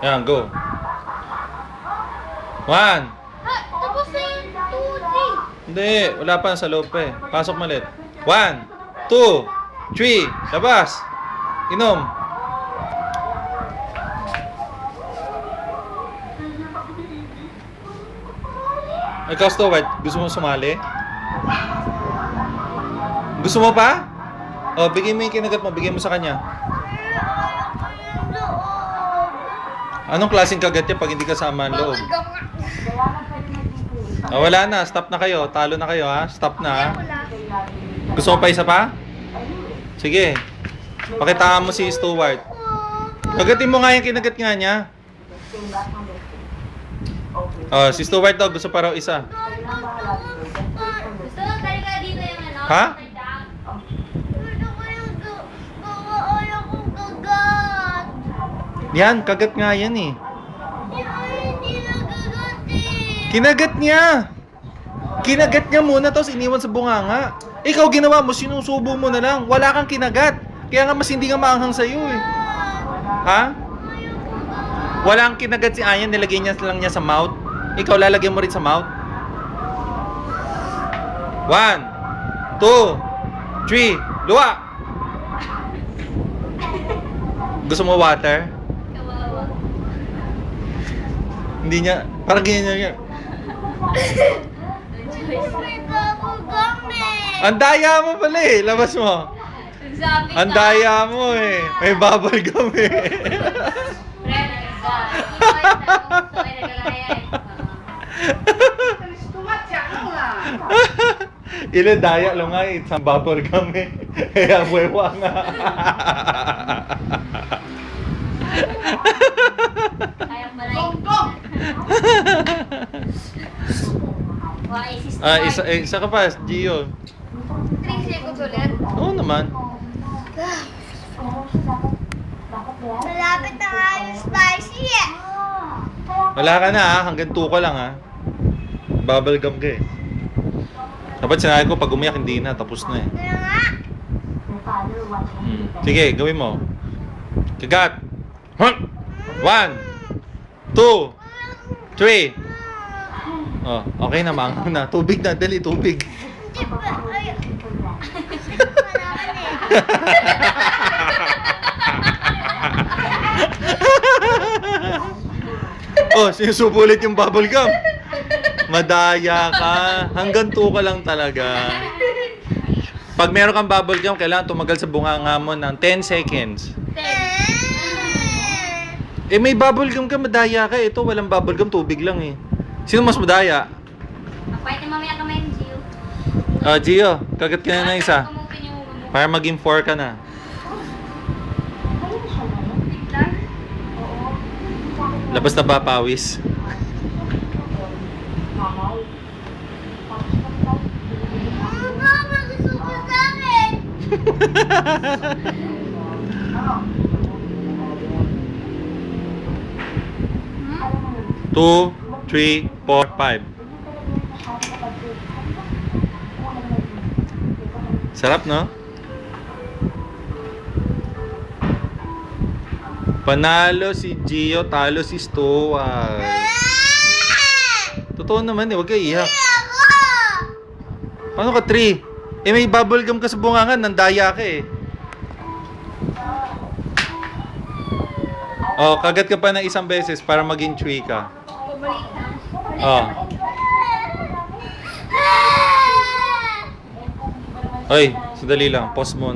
Yan, go. 1. Tapos na yung 2, 3. Hindi, wala pa sa loob pa eh. Pasok malit. 1, 2, 3. Labas. Inom. Ikaw, Stuart, gusto mo sumali? Gusto mo pa? O, bigay mo yung kinagat mo. Bigay mo sa kanya. Anong klaseng kagat niya pag hindi kasama ang loob? Wala na. Stop na kayo. Talo na kayo, ha? Stop na, ha? Gusto mo pa isa pa? Sige. Pakitaan mo si Stuart. Kagatin mo nga yung kinagat nga niya. Si Stuart daw. Gusto pa raw isa. Gusto lang tayo ka dito yung ano? Ha? Yan, kagat nga yan eh. Kinagat niya. Kinagat niya muna tapos iniwan sa bunganga. Ikaw ginawa mo, sinusubo mo na lang. Wala kang kinagat. Kaya nga mas hindi nga maanghang sa'yo eh. Ha? Wala kang kinagat si Ayan, nilagay niya lang niya sa mouth. Ikaw lalagyan mo rin sa mouth. 1, 2, 3, luwa! Gusto mo water? Kawawa. Hindi niya, parang ganyan niya. Ang daya mo pala eh, labas mo. Ang daya mo eh, may bubble gum eh. Ilan daya lang nga eh, isang bubble gum eh. Kaya buwewa nga. Sayang pala yung Isa ka pa, Gio. 3 seconds ulit. Oo naman. Malapit na nga yung spicy eh. Wala ka na ha, hanggang 2 ka lang ha. Bubble gum ka eh. Dapat sinabi ko, pag umiyak hindi na, tapos na eh. Kaya nga. Sige, gawin mo. Kagat. 1, 2, 3. Oh, okay na, manghang na. Tubig na, dali, tubig. Hindi ba? Ay. Malaman eh. Oh, sinusubulit yung bubble gum. Madaya ka. Hanggang 2 ka lang talaga. Pag meron kang bubble gum, kailangan tumagal sa bunganga mo ng 10 seconds. Eh, may bubble gum ka, madaya ka. Ito, walang bubble gum, tubig lang eh. Sino mas madaya? Pwede mamaya kamay ng Gio. Gio, kagat ka na ng isa. Kumupin yung ulo mo. Para maging 4 ka na. Labas na ba, pawis? Mama, gusto ko sa akin. 2, 3, 4, 5. Sarap, no? Panalo si Gio, talo si Stuart. Totoo naman eh, huwag ka iyak. Paano ka 3? Eh may bubble gum ka sa bungangan, nandaya ka eh. Oh, kagat ka pa ng isang beses para maging 3 ka. Oh. Oy, sandali lang, pause muna.